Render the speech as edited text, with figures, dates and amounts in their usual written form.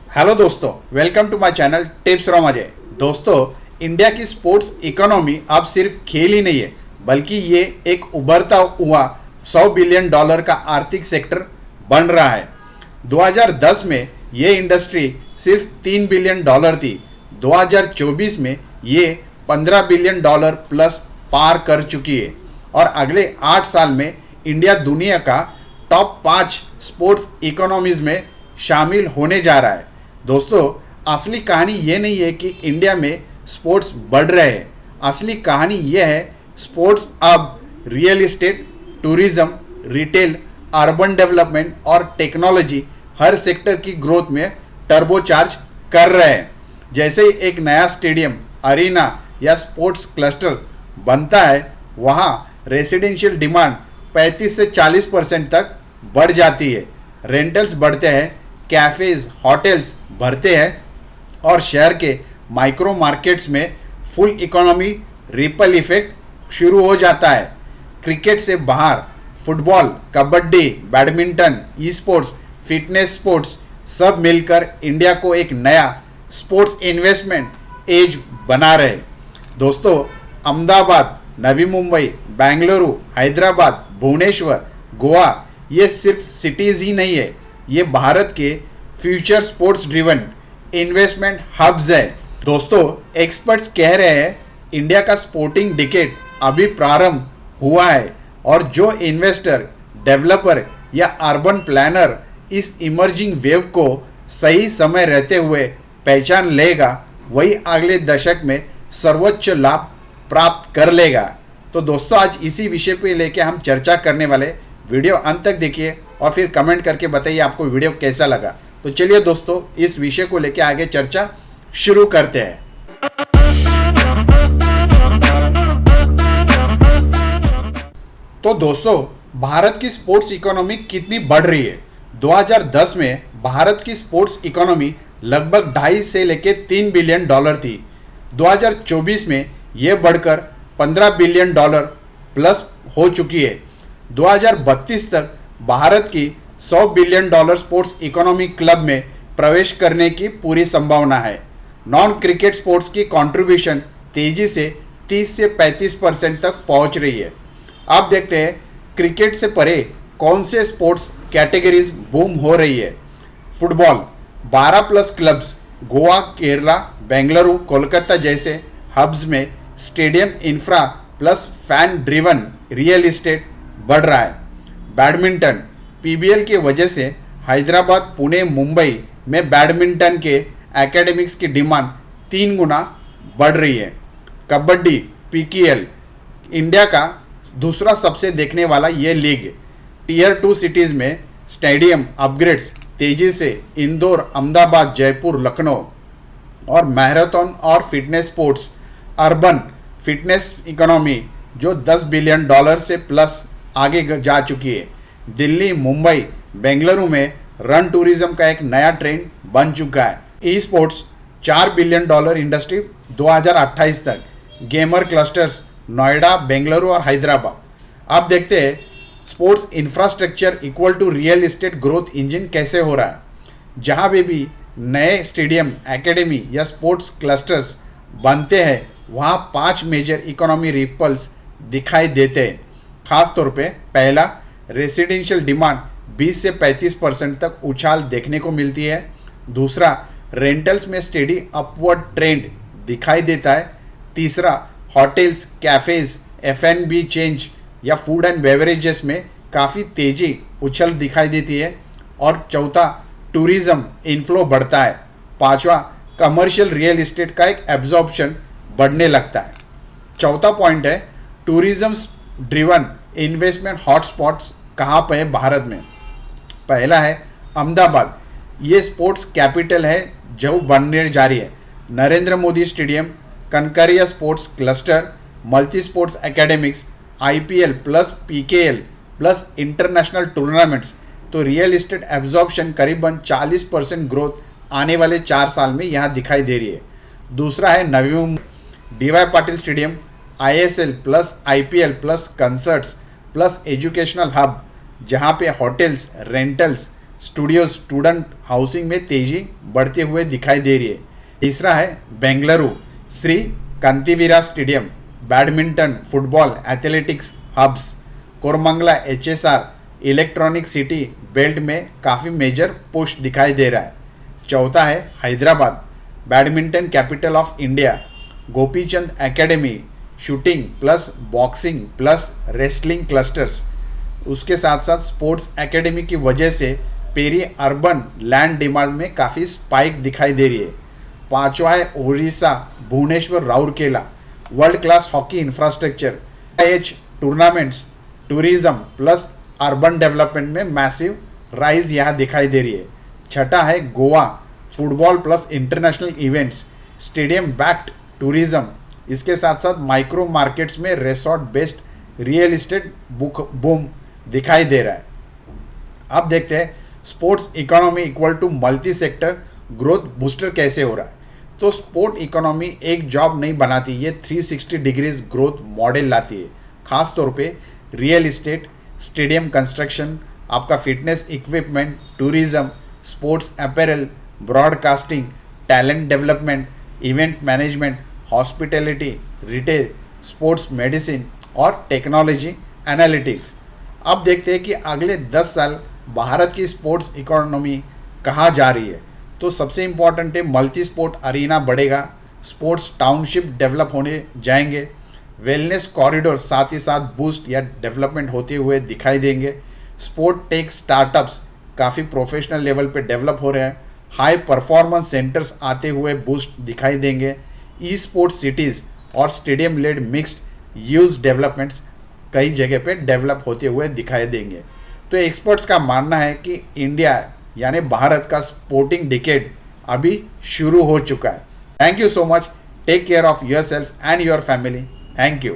Hello दोस्तों, welcome to my channel tips from Ajay. दोस्तों, India की स्पोर्ट्स इकोनॉमी अब सिर्फ खेल ही नहीं है, बल्कि ये एक उभरता हुआ $100 बिलियन का आर्थिक सेक्टर बन रहा है। 2010 में ये इंडस्ट्री सिर्फ $3 बिलियन थी। 2024 में ये $15 बिलियन प्लस पार कर चुकी है और अगले 8 साल में इंडिया दुनिया का टॉप 5 स्पोर्ट्स इकोनॉमीज में शामिल होने जा रहा है। दोस्तों, असली कहानी ये नहीं है कि इंडिया में स्पोर्ट्स बढ़ रहे हैं। असली कहानी ये है, स्पोर्ट्स अब real estate, tourism, retail, urban development और टेक्नोलॉजी हर सेक्टर की ग्रोथ में टर्बोचार्ज कर रहे हैं। जैसे ही एक नया स्टेडियम, अरीना या स्पोर्ट्स क्लस्टर बनता है, वहाँ रेसिडेंशियल डिमांड 35 से 40% तक बढ़ जाती है। रेंटल्स बढ़ते हैं, कैफ़ेज़, होटल्स भरते हैं और शहर के माइक्रो मार्केट्स में फुल इकोनॉमी रिपल इफेक्ट शुरू हो जाता है। क्रिकेट से बाहर football, kabaddi, badminton, e sports, fitness sports सब मिलकर इंडिया को एक नया स्पोर्ट्स इन्वेस्टमेंट एज बना रहे। दोस्तों, अहमदाबाद, नवी मुंबई, बेंगलुरु, हैदराबाद, भुवनेश्वर, गोवा ये सिर्फ सिटीज़ ही नहीं है, ये भारत के future sports driven investment hubs है। दोस्तों, एक्सपर्ट्स कह रहे हैं इंडिया का स्पोर्टिंग डिकेड अभी प्रारंभ हुआ है और जो इन्वेस्टर, डेवलपर या अर्बन प्लानर इस इमर्जिंग वेव को सही समय रहते हुए पहचान लेगा, वही अगले दशक में सर्वोच्च लाभ प्राप्त कर लेगा। तो दोस्तों, आज इसी विषय पे लेके हम चर्चा करने वाले। वीडियो अंत तक देखिए और फिर कमेंट करके बताइए आपको वीडियो कैसा लगा। तो चलिए दोस्तों, इस विषय को लेके आगे चर्चा शुरू करते हैं। तो दोस्तों, भारत की स्पोर्ट्स इकोनॉमी कितनी बढ़ रही है? 2010 में भारत की स्पोर्ट्स इकोनॉमी लगभग 2.5 से लेके $3 बिलियन थी। 2024 में यह बढ़कर $15 बिलियन प्लस हो चुकी है। 2032 तक भारत की $100 बिलियन स्पोर्ट्स इकोनॉमी क्लब में प्रवेश करने की पूरी संभावना है। नॉन क्रिकेट स्पोर्ट्स की कंट्रीब्यूशन तेजी से 30 से 35% तक पहुंच रही है। आप देखते हैं क्रिकेट से परे कौन से स्पोर्ट्स कैटेगरीज बूम हो रही है। फुटबॉल 12+ क्लब्स गोवा, केरला, बेंगलुरु, कोलकाता जैसे हब्स में stadium infra plus fan driven real estate बढ़ रहा है। बैडमिंटन पीबीएल की वजह से हैदराबाद, पुणे, मुंबई में बैडमिंटन के एकेडमिक्स की डिमांड 3 गुना बढ़ रही है। कबड्डी पीकेएल इंडिया का दूसरा सबसे देखने वाला ये लीग। टीयर 2 सिटीज़ में स्टेडियम अपग्रेड्स तेज़ी से इंदौर, अहमदाबाद, जयपुर, लखनऊ और मैराथन और fitness sports urban fitness economy जो $10 बिलियन से प्लस आगे जा चुकी है। दिल्ली, मुंबई, बेंगलुरु में रन टूरिज्म का एक नया ट्रेंड बन चुका है। ई स्पोर्ट्स $4 बिलियन इंडस्ट्री 2028 तक। गेमर क्लस्टर्स नोएडा, बेंगलुरु और हैदराबाद। अब देखते हैं sports infrastructure equal to real estate growth engine कैसे हो रहा है। जहाँ भी नए स्टेडियम, एकेडमी या स्पोर्ट्स क्लस्टर्स बनते हैं, वहाँ 5 मेजर इकोनॉमी रिपल्स दिखाई देते हैं। खास तौर पे पहला, रेसिडेंशियल डिमांड 20 से 35% तक उछाल देखने को मिलती है। दूसरा, रेंटल्स में स्टेडी अपवर्ड ट्रेंड दिखाई देता है। तीसरा, होटल्स, कैफ़ेज़, एफ&बी चेंज या फूड एंड बेवरेजेस में काफ़ी तेज़ी उछल दिखाई देती है। और चौथा, टूरिज़्म इनफ्लो बढ़ता है। पांचवा, कमर्शियल रियल इस्टेट का एक एब्जॉर्प्शन बढ़ने लगता है। चौथा पॉइंट है, टूरिज़्म ड्रिवन इन्वेस्टमेंट हॉटस्पॉट्स कहाँ पे है भारत में। पहला है अहमदाबाद, ये स्पोर्ट्स कैपिटल है जो बनने जा रही है। Narendra Modi stadium, Kankaria sports cluster, multi sports academics, IPL plus PKL plus international tournaments. तो रियल इस्टेट एब्जॉर्प्शन करीबन 40% ग्रोथ आने वाले 4 साल में यहाँ दिखाई दे रही है। दूसरा है Navi Mumbai, DY Patil stadium, ISL plus IPL plus concerts plus educational hub, जहाँ पे होटल्स, रेंटल्स, स्टूडेंट हाउसिंग में तेजी बढ़ते हुए दिखाई दे रही है। तीसरा है Bengaluru Shri Kanteerava stadium, badminton, football, athletics hubs, Koramangala HSR electronic city belt में काफ़ी मेजर पुश दिखाई दे रहा है। चौथा है Hyderabad, badminton capital of India, Gopichand academy, shooting plus boxing plus wrestling clusters, उसके साथ साथ स्पोर्ट्स एकेडमी की वजह से पेरी अर्बन लैंड डिमांड में काफ़ी स्पाइक दिखाई दे रही है। पांचवा है Odisha Bhubaneswar Rourkela, world class hockey infrastructure, tournaments, tourism plus urban development में मैसिव राइज यहाँ दिखाई दे रही है। छठा है Goa, football plus international events, stadium backed tourism, इसके साथ साथ माइक्रो मार्केट्स में resort based real estate boom दिखाई दे रहा है। अब देखते हैं sports economy equal to multi sector growth booster कैसे हो रहा है। तो स्पोर्ट इकोनॉमी एक जॉब नहीं बनाती, ये 360 डिग्रीज ग्रोथ मॉडल लाती है। खास तौर पे रियल इस्टेट, स्टेडियम कंस्ट्रक्शन, आपका fitness equipment, tourism, sports apparel, broadcasting, talent development, event management, hospitality, retail, sports medicine और टेक्नोलॉजी एनालिटिक्स। अब देखते हैं कि अगले 10 साल भारत की स्पोर्ट्स इकोनॉमी कहाँ जा रही है। तो सबसे इम्पॉर्टेंट है मल्टी स्पोर्ट अरीना बढ़ेगा, स्पोर्ट्स टाउनशिप डेवलप होने जाएंगे, वेलनेस कॉरिडोर साथ ही साथ बूस्ट या डेवलपमेंट होते हुए दिखाई देंगे, स्पोर्ट टेक स्टार्टअप्स काफ़ी प्रोफेशनल लेवल पे डेवलप हो रहे हैं, हाई परफॉर्मेंस सेंटर्स आते हुए बूस्ट दिखाई देंगे, ई स्पोर्ट्स सिटीज़ और stadium led mixed use developments कई जगह पे डेवलप होते हुए दिखाई देंगे। तो एक्सपर्ट्स का मानना है कि इंडिया यानी भारत का स्पोर्टिंग डिकेड अभी शुरू हो चुका है। Thank you so much, take care of yourself and your family. Thank you.